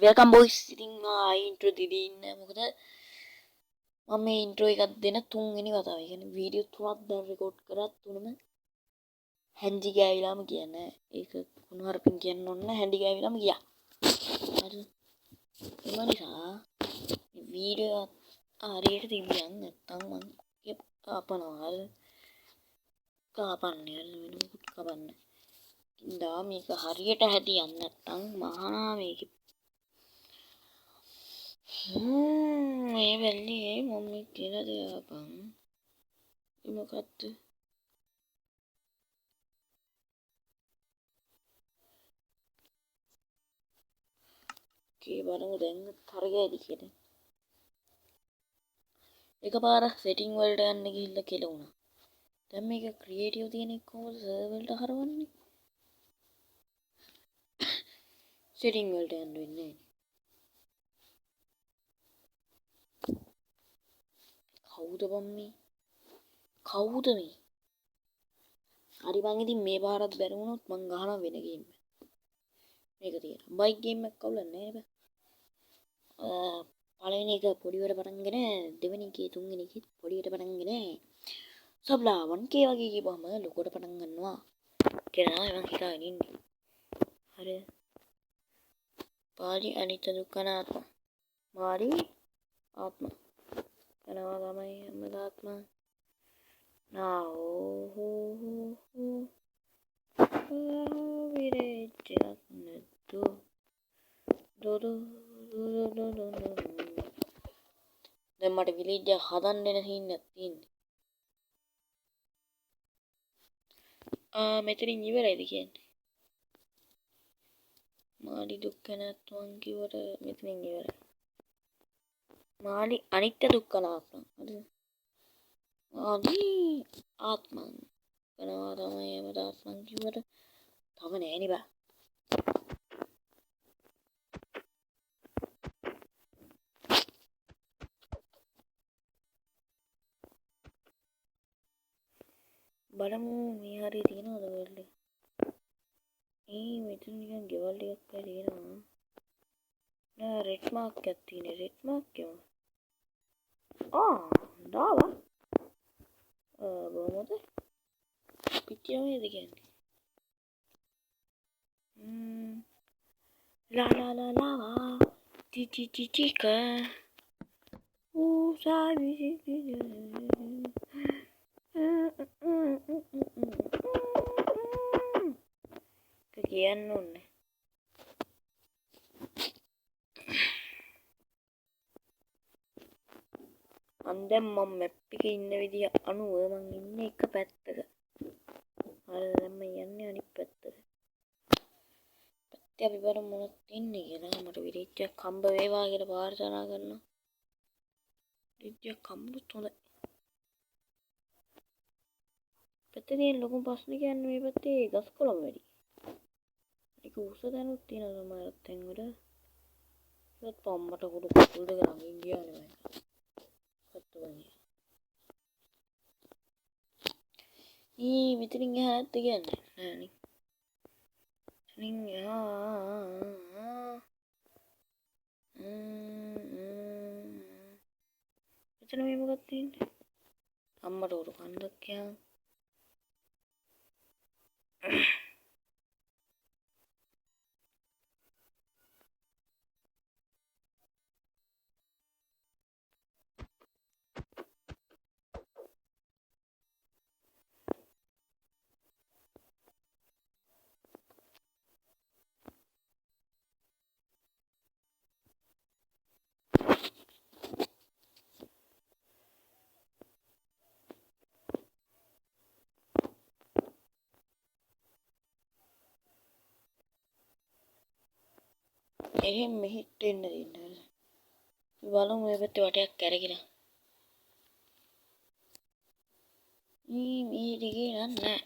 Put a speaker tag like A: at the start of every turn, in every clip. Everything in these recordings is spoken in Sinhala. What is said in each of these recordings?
A: Welcome boys. ඉතින් ඉන්ට්‍රෝ දීදී ඉන්නේ මොකද මම මේ ඉන්ට්‍රෝ එකක් දෙන තුන්වෙනි වතාව. ඒ කියන්නේ වීඩියෝ තුනක් දැන් රෙකෝඩ් කරා තුනම හැන්දි ගෑවිලාම කියන්නේ. ඒක කුණුහරුපින් කියන්න ඕන හැන්දි ගෑවිලාම ගියා. හරි. ඒ නිසා වීඩියෝ හරියට තිබියන් නැත්තම් මම කාපනවා. හරි. කාපන්නේ වෙන මොකුත් කපන්නේ. ඉඳා මේක හරියට හැදියන් නැත්තම් මහා මේක මේ වෙල්ලේ මම කියලා දෙයපන් මොකක්ද කී බලමු දැන් හරියයිද කියලා එකපාරක් සෙටින් වලට යන්න ගිහිල්ලා කියලා වුණා දැන් මේක ක්‍රියේටිව් තියෙන එක කොහොමද සර්වර් වලට හරවන්නේ සෙටින් වලට යන්න වෙන්නේ කවුද මේ හරි මං ඉතින් මේ පාරත් බැරි වුණොත් මං ගහනවා වෙන ගේම් මේක තියෙන බයික් ගේම් එකක් කවුලන්නේ නෑ පළවෙනි එක පොඩිවට පටන්ගෙන දෙවෙනි එකේ තුන්වෙනි එකේ පොඩියට පටන්ගෙන සබ්ලා 1k වගේ ගිහම ලොකුවට පටන් ගන්නවා කියලා මම හිතාගෙන ඉන්නේ හරි පාරි අනිත්‍ය දුක්ඛ අනාත්ම මාරි ආත්ම යනවා තමයි අමදාත්ම නාෝ විරේචයක් නැතු දොදු දැන් මට විලේජ් එක හදන්න දෙන සීන් එකක් තියෙන්නේ මෙතනින් ඉවරයිද කියන්නේ මාලි දුක්ඛ නැත්නම් කිව්වට මෙතනින් ඉවරයි මාලි අනිත්‍ය දුක්ඛ අනාත්ම හරිද මාලි ආත්මං වෙනවා තමයි එමදාත්මං කිව්වට තව නෑනේ බා බලමු මේ හරිය තියෙනවද වෙල්ල මෙතන නිකන් ගෙවල් ටිකක් තියෙනවා නෑ රෙඩ් මාක් එකක් තියෙන රෙඩ් මාක් එක දාවා බොහොමද පිටියමේද කියන්නේ ලාවා ටික සාවි කියන්න ඕනේ දැන් මම මැප් එකේ ඉන්න විදිය අනුව මම ඉන්නේ එක පැත්තක. හරි දැන් මම යන්නේ අනිත් පැත්තට. පැත්තේ අපි බලමු මොනවද තින්නේ කියලා. මට විරිච්චක් හම්බ වේවා කියලා ප්‍රාර්ථනා කරනවා. විරිච්චක් හම්බුත් හොඳයි. පැත්තේ තියෙන ලොකුම ප්‍රශ්නේ කියන්නේ මේ පැත්තේ ගස් කොළන් වැඩි. ඒක උස දැනුත් තියෙන සමහර තැන් වල. ඒත් පම්මට කුඩු කුල් දෙක ළඟින් ගියානේ මම. මෙතනින් එහා නැද්ද කියන්නේ නෑනේ මෙතනින් එහා මෙතන මේ මොකක්ද තියෙන්නේ අම්මට උරු කන්දක් යා එහෙම මෙහෙට එන්න දෙන්න. බලමු මේ පැත්තේ වටයක් කැරකිලා. මේ දිගේ නෑ.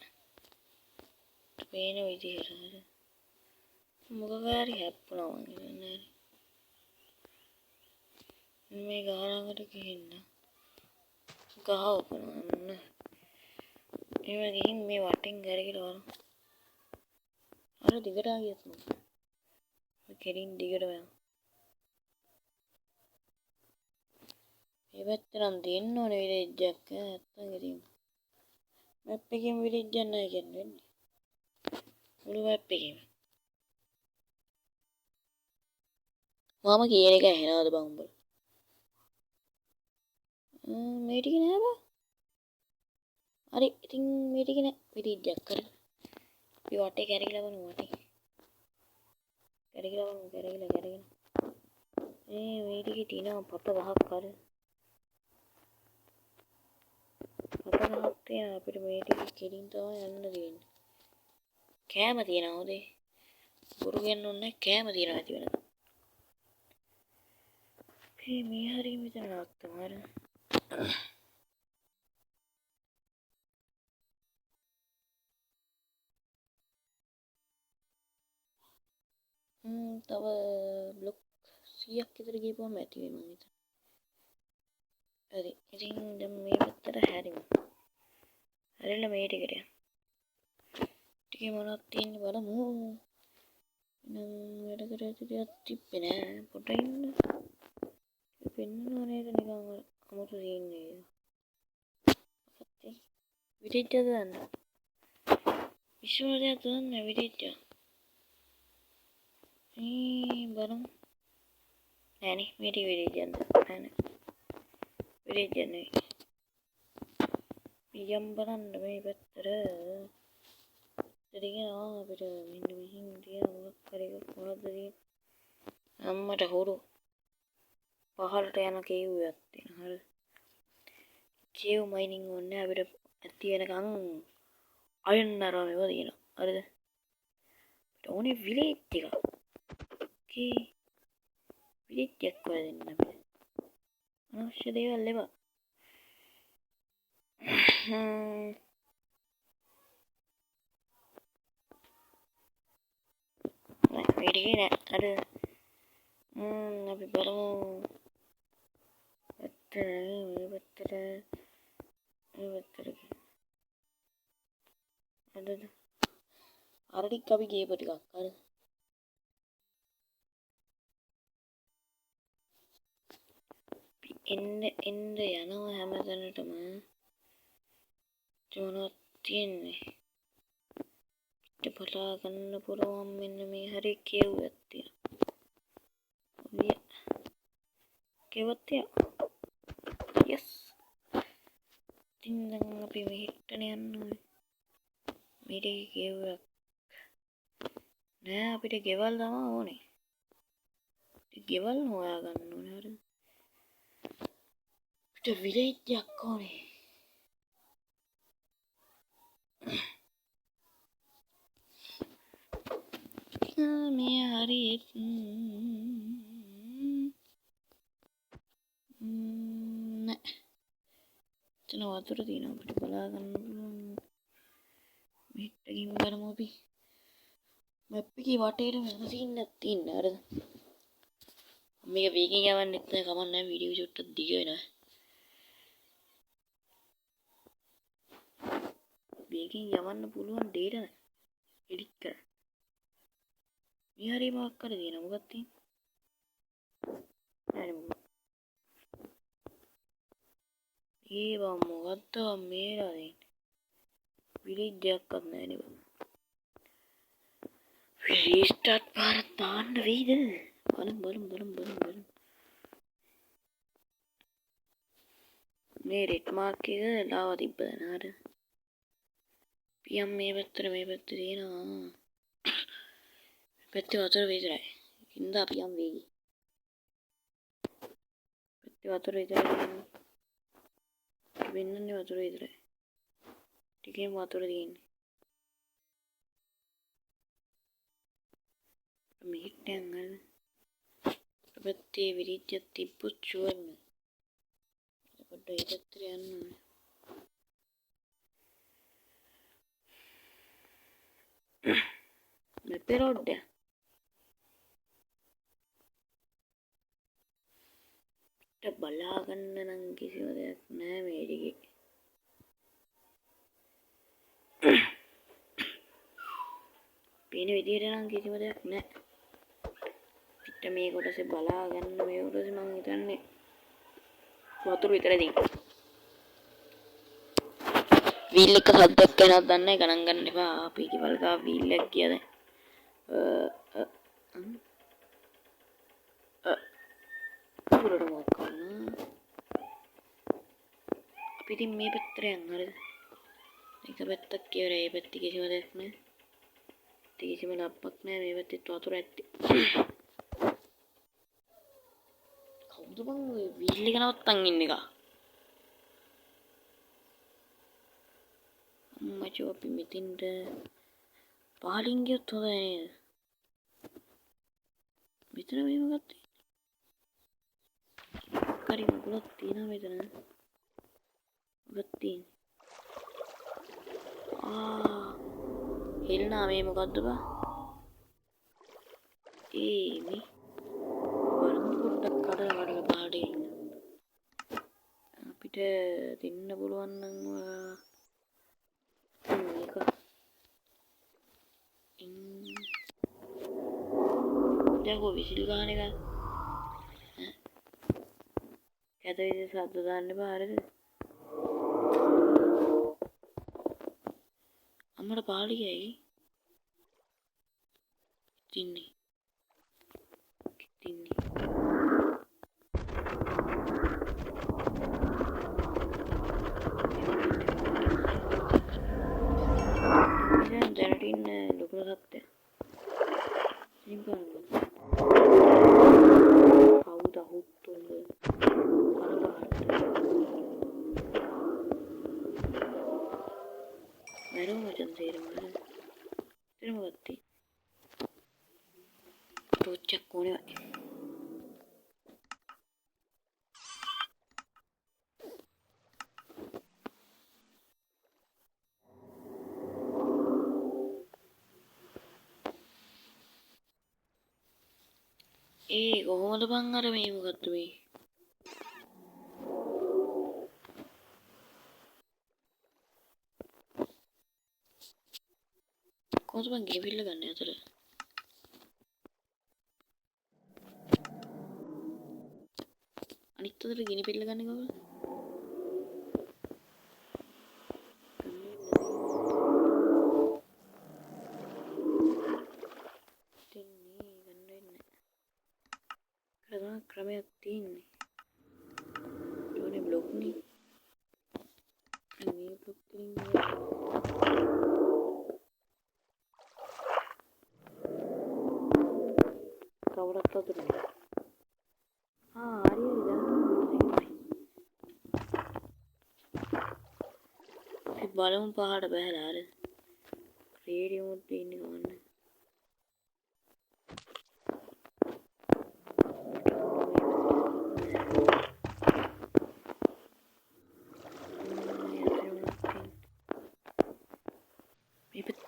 A: පේන විදිහට. මොකක් හරි හැප්පුණා වගේ නෑ. මේ ගහ ළඟට ගිහින් ගහ උපනන්න. එහෙම ගිහින් මේ වටෙන් කැරකිලා බලමු. අර දිගට ආගියත් මොකද? කෙලින් දිගට යනවා. මේ පැත්තට නම් දෙන්න ඕනේ විලේජ් එකක් නැත්තම් ඉතින් මැප් එකේම විලේජ් එකක් නැහැ කියන්නේ වෙන්නේ. මුළු මැප් එකේම. මම කියන එක ඇහෙනවද බං උඹලා? මේ ටික නෑ බං. හරි ඉතින් මේ ටික නෑ විලේජ් එකක් කරලා. අපි වටේ කැරකිලා බලමු වටේ. කැරකිලා බලමු කැරකිලා. මේ ටිකේ තියෙනවා පත ගහක් අර. පත ගහක් තියෙනවා අපිට මේ ටික කෙලින් තමයි යන්න තියෙන්නේ. කෑම තියෙනවා හොදේ. බොරු කියන්න ඕනේ කෑම තියෙනවා ඇති වෙනද. මේ හරිය මෙතන නවත්තමු හරි. තව බ්ලොක් 100ක් විතර ගිහපුවම ඇති වෙයි මං හිතන්නේ. හරි. ඉතින් දැන් මේ පැත්තට හැරිමු. හැරිලා මේ ටිකට යමු. ටිකේ මොනවද තියෙන්නේ බලමු. වැඩ කර ඇති දෙයක් තිබ්බේ නෑ. පොඩ්ඩක් ඉන්න. පෙන්නනවා නේද නිකන් අමුතු තියෙන්නේ. විලේජ් එක දාන්න. විශ්වවිද්‍යාලය දාන්න විලේජ් එක. බලමු. නෑනේ මේ ටික විලේජ් එකක් නෑ. විලේජ් එක නෙවෙයි. පියම් බලන්න මේ පැත්තට. දෙරියනවා අපිට මෙන්න මෙහින් තියෙන මොකක් හරි එකක් මොනවද තියෙන්නේ? අම්මට හොරු. පහළට යන කේව්වක් තියෙනවා. හරි. කේව් මයිනින් ඕනේ අපිට ඇති වෙනකන් අයන් අරම ඒවා තියෙනවා. හරිද? අපිට ඕනේ විලේජ් එක. කී විලේජ් එකක් හොයලා දෙන්න අපිට. අවශ්‍ය දේවල් ලැබා. වැඩි නෑ අර අපි බලමු මේ පැත්තට අර ටික අපි ගේප ටිකක් අර එන්න යනවා හැමතැනටම මොනවද තියෙන්නේ පිට බලා ගන්න පුළුවන් මෙන්න මේ හරි කියුවක් තියෙනවා කෙවත් යස් ඉතින් දැන් අපි මෙහෙට්ටන යන්න ඕනේ මේකේ කියුවක් නෑ අපිට ගෙවල් තමයි ඕනේ ගෙවල් හොයා ගන්න ඕනේ හරිද අපිට විලේජ් එකක් ඕනේ මේ හරි නෑ එතන වතුර තියෙනවා අපිට බලා ගන්න පුළුවන් මෙහෙට්ටකින් බලමු අපි මැප් එකේ වටේටම යන සීන්නක් තියෙන හරිද මේක වේගෙන් යවන්නෙත් නෑ කමක් නෑ වීඩියෝ චුට්ටක් දිග වෙනවා වේගෙන් යවන්න පුළුවන් දෙයක් නෑ එඩිට් කරන්න මේ හරිය මොකක් කර දෙනවා මොකක්ද තියෙන්නේ නෑ මොකක්ද ඒවා මොකද්ද මේලා දෙන්නේ විලේජ් එකක්වත් නෑ නේ රීස්ටාර්ට් පාරක් දාන්න වෙයිද බලමු මේ රෙඩ් මාර්ක් එක ලාවා තිබ්බද නේද පියම් මේ පැත්තට තියෙනවා පැත්තේ වතුර විතරයි ඉඳ පියම් වෙයි පැත්තේ වතුර විතරයි වෙන්නන්නේ වතුර විතරයි ටිකෙන් වතුර තියෙන්නේ මෙහෙට යන්න පැත්තේ විරිච්ච තිබ්බොත් ෂුවර් නෑ පොඩ්ඩක් ඒ පැත්තට යන්න ඕනේ මෙතේ රෝඩ් එක බලා ගන්න නම් කිසිම දෙයක් නෑ මේ ටිකේ පේන විදියට නම් කිසිම දෙයක් නෑ පිට මේ කොටසේ බලා ගන්න මේ කොටසේ මං හිතන්නේ වතුර විතරයි තියෙන්නේ. වීල් එක සද්දයක් වෙනවද දන්නේ ගණන් ගන්න එපා. අපි කිවල් ගා වීල් එක කියද. පුරට මොකක් කරන්න. අපි ඉතින් මේ පැත්තට යන්න හරිද? එක පැත්තක් කියවර ඒ පැත්තේ කිසිම දෙයක් නැහැ. කිසිම ලප්පක් නැහැ මේ පැත්තේ වතුර ඇත්තේ. කවුද බං ඔය වීල් එක නවත්තන් ඉන්න එක? අම්මචෝ අපි මෙතෙන්ට පහලින් ගියොත් හොඳයි නේද? මෙතන මේ මොකක්ද? කරි මොකක්ද තියෙනව මෙතන? මොකක්ද තියෙන්නේ? හෙල්නා මේ මොකද්ද බා? මේ බලමු පොඩ්ඩක් කඩලා පහළට එන්න. අපිට දෙන්න පුළුවන් නම් මේක දැන් විසිල් ගන්න එක කැතේ සද්ද දාන්න බෑ හරිද? අම්මට පාළි ගියයි තින්නේ දැනට ඉන්න ලොකු සත්ත්වයා ඉතින් බලන්න කවුද හුත්තුල්ල මැරුම මචන් තේරෙම ගත්තේ ටෝච්චක් ඕනේ වගේ කොහොමද බං අර මේ මොකද්ද මේ කොහොමද බං ගෙවිල්ල ගන්න අතර අනිත් අතට ගිනි පිල්ල ගන්න කොහොමද ක්‍රමයක් තියෙන්නේ ඕනේ බ්ලොක් නේ මේ බ්ලොක් වලින් කවුරක් අතුරු හරි අපි බලමු පහට බහැලා හරි රේඩියෝ මොඩ් ඉන්නේ ගන්න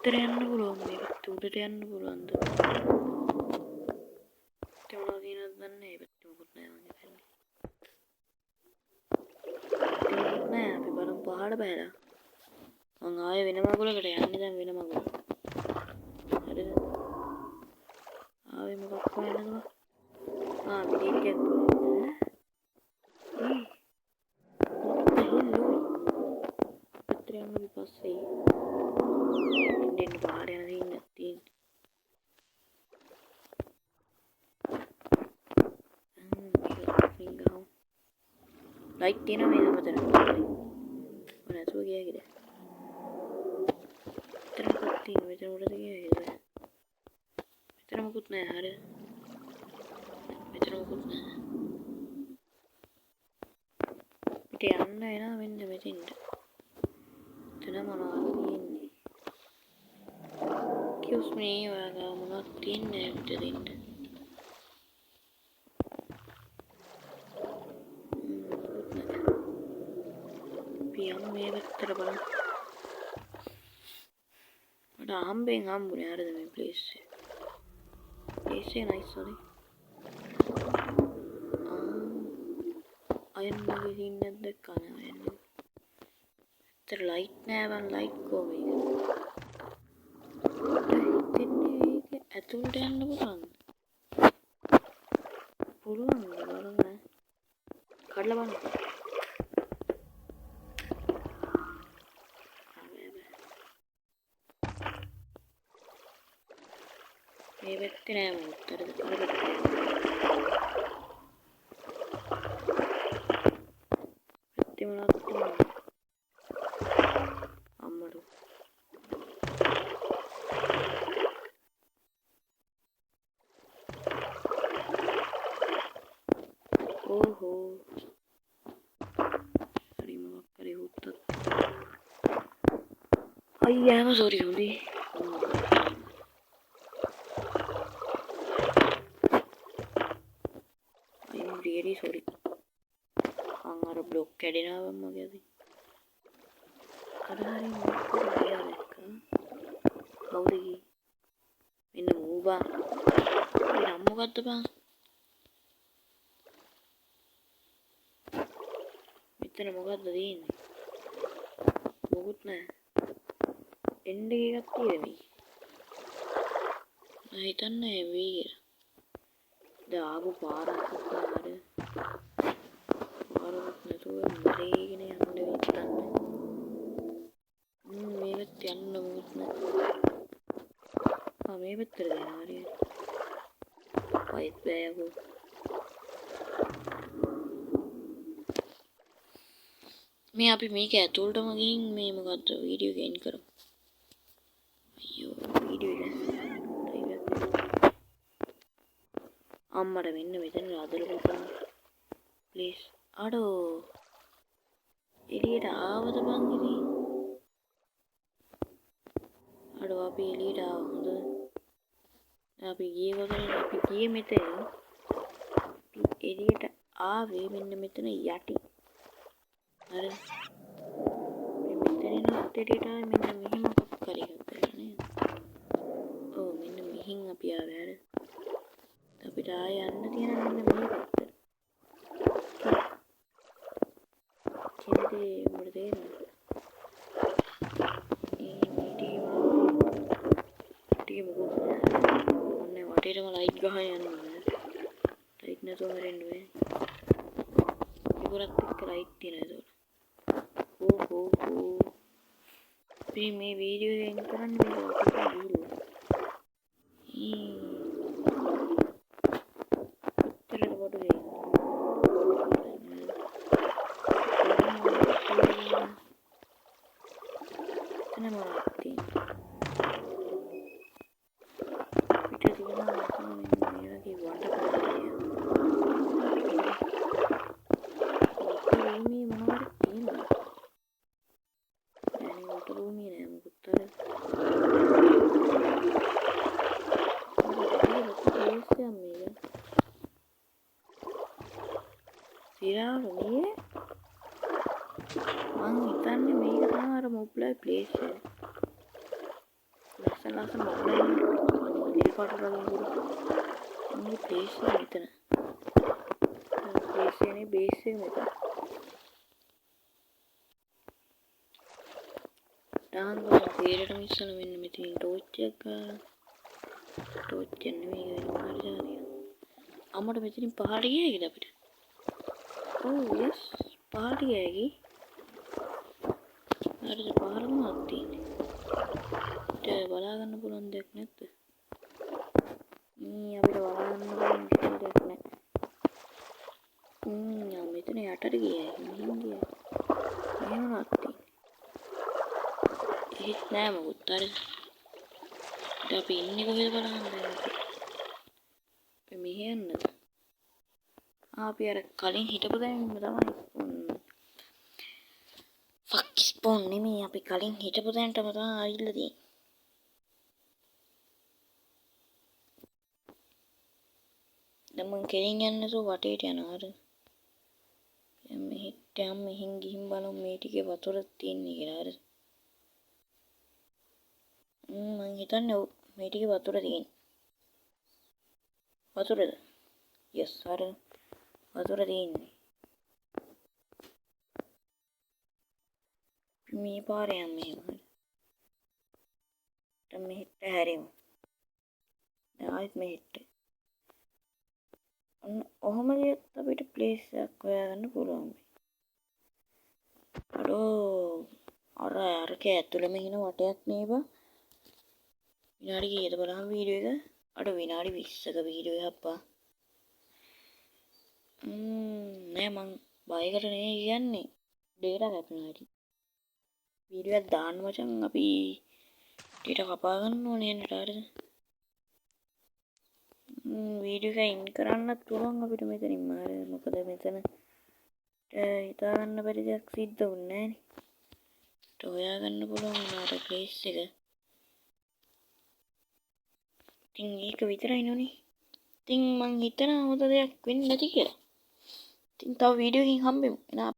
A: උත්තර යන්න පුළුවන් මේ පැත්ත උඩට යන්න පුළුවන්ද? තේරුණා දිනක් දන්නේ මේ පැත්ත මොකුත් නැහැ මං හිතන්නේ. නෑ අපි බලමු පහළ බහැලා. මං ආයේ වෙන මගුලකට යන්නේ දැන් වෙන මගුල. හරිද? ආවේ මොකක් හොයන්නද? විදිහට පැත්තට යන්න විපස්සේ දෙන්න පාර යන දින්නක් තියෙන්නේ. ලයිට් තියෙනවා මේ හැමතැනම. මොන නැතුව ගියා කිද? මෙතනකුත් තියෙනවා. මෙතන උඩට ගියා කිද? මෙතන මොකුත් නැහැ හරිය. මෙතන මොකුත් නැහැ. පිට යන්න එනවා මෙන්න මෙතෙන්ට. එතන මොනවද තියෙන්නේ? කිව්ස් මේ ඔයාලා මොනවද තියෙන්නේ අපිට දෙන්න? මේ පැත්තට බලන්න. මට හම්බෙන් හම්බුනේ හරිද මේ ප්ලේස් එක. ප්ලේස් එක නයිස් හරි. අයන් වගේ සීන් එකක් දැක්කා නේ අයන්. ඒතර ලයිට් නෑ බං ලයිට් කොහොමද? ඉතින් ඇතුළට යන්න පුළුවන්ද? පුළුවන්ද බලන්න. කඩලා බලන්න. ඇත්තේ නෑ මොකද අර පැත්තට පැත්තේ මොනවද තියෙන්නේ අම්මට ඕහෝ හරි මොකක් කරේ හුත්තත් අයියාම සෝරි හොඳේ I'm really sorry අර බ්ලොක් කැඩෙනවා මගේ අද අර හරි මොකක්ද කියලා දැක්කා කවුද ගියේ මෙන්න මූබා නම් මොකද්ද බං මෙතන මොකද්ද තියෙන්නේ මොකුත් නෑ එන්න එකක් තියෙන්නේ මම හිතන්නේ වෙයි කියලා දාපු පාරක් නෑ පාරක් නැතුව මරේගෙන යන්න වෙත්තන්නේ මේ වෙත් යන්න මොකුත් නෑ මේ පැත්තට යනවා හරියට වයිත් බෑයකෝ මේ අපි මේක ඇතුළටම ගිහින් මේ මොකද්ද වීඩියෝ ගේන් කරමු අයියෝ වීඩියෝ එක අම්මට මෙන්න මෙතන රදල පුතා ප්ලීස් අඩෝ එළියට ආවද බං ඉතින් අඩෝ අපි එළියට ආව හොඳ අපි ගියේ වගේ අපි ගියේ මෙතන එළියට ආවේ මෙන්න මෙතන යටි අර මේ මෙතන නත් එළියට ආවේ මෙන්න මෙහෙම කරේ කරලා නේද ඔව් මෙන්න මෙහින් අපි ආවේ හරි අපිට ආය යන්න තියෙන මෙන්න මේ පැත්තට කෙනෙක්ගේ උඹට තේරෙනවද ටික මොකද ඔන්නේ වටේටම ලයිට් ගහගෙන යනවා ලයිට් නැතුව මැරෙන්න බෑ ඉවරත් එක්ක ලයිට් තියෙනවා ඒක ඕ අපි මේ වීඩියෝ එක කරන්නේ මේක වටේට ගිහිල්ලා ඉතරට පොඩු දෙයක් එතන මොනවද තියෙන්නේ පිට තියෙනවා මේ වගේ වඩ රූමී මොනවද තියෙනවා يعني වඩ රූමී නෑ මොකද අර සිරාවල මේ මං හිතන්නේ මේක තමයි අර මොබ්ලයි ප්ලේස් එක ලස්සන මොබ්ලයි නිල් පාට වගේ මේ ප්ලේස් එක මෙතන ප්ලේස් එකනේ බේස් එක මෙතන දාන්න තීරයට මිස්සන මෙන්න මෙතන ටෝච් එක ටෝච් එක නෙමෙයි ඒක මොනවාද අම්මට මෙතනින් පහට ගියේද අපිට ඔව් යස් පහට ගියේකි හරිද පහර මොනවද තියෙන්නේ ඒක බලා ගන්න පුළුවන් දෙයක් නැද්ද අපිට බලා ගන්න පුළුවන් දෙයක් නැහැ මෙතන යටට ගියේ මෙහෙන් ගියා එහෙම නැත්නම් ඒත් නෑ මොකුත් හරිද අපි ඉන්නේ කොහෙද බලන්න අපි මෙහෙ යන්නද අපි අර කලින් හිටපු තැනින්ම තමයි ෆක් ස්පෝන් නෙමෙයි අපි කලින් හිටපු තැනටම තමයි ආවිල්ලා තියෙන්නේ දැන් මං කෙලින් යන්නේ නැතුව වටේට යනවා හරිද දැන් මෙහෙට යම් මෙහෙන් ගිහින් බලමු මේ ටිකේ වතුර තියෙන්නේ කියලා හරිද මං හිතන්නේ මේ ටිකේ වතුර තියෙන්නේ වතුරද යස් හරිද වතුර තියෙන්නේ මේ පාරේ යන්න මෙහෙම හරි දැන් මෙහෙට හැරෙමු දැන් ආයෙත් මෙහෙට ඔහොම ගියත් අපිට ප්ලේස් එකක් හොයාගන්න පුළුවන් අඩෝ අරක ඇතුළෙම ඉන වටයක් නේබ විනාඩි කීයද බලන්න වීඩියෝ එක අර විනාඩි 20ක වීඩියෝ එකක් අප්පා. නෑ මං බයකට නෙවෙයි කියන්නේ. ඩේටා කැපෙනවා ඇති. වීඩියෝ එකක් දාන්න මචං අපි ඩේටා කපා ගන්න ඕනේ නේද හරිද? වීඩියෝ එක ඉන් කරන්නත් පුළුවන් අපිට මෙතනින්ම හරිද? මොකද මෙතන හිතා ගන්න බැරි දෙයක් සිද්ධ වුණේ නෑනේ. හොයාගන්න පුළුවන් උනාට ප්ලේස් එක. ඉතින් ඒක විතරයි නෝනේ. ඉතින් මං හිතනවා හොඳ දෙයක් වෙන්නේ නැති කියලා. ඉතින් තව වීඩියෝ එකකින් හම්බෙමු. එනවා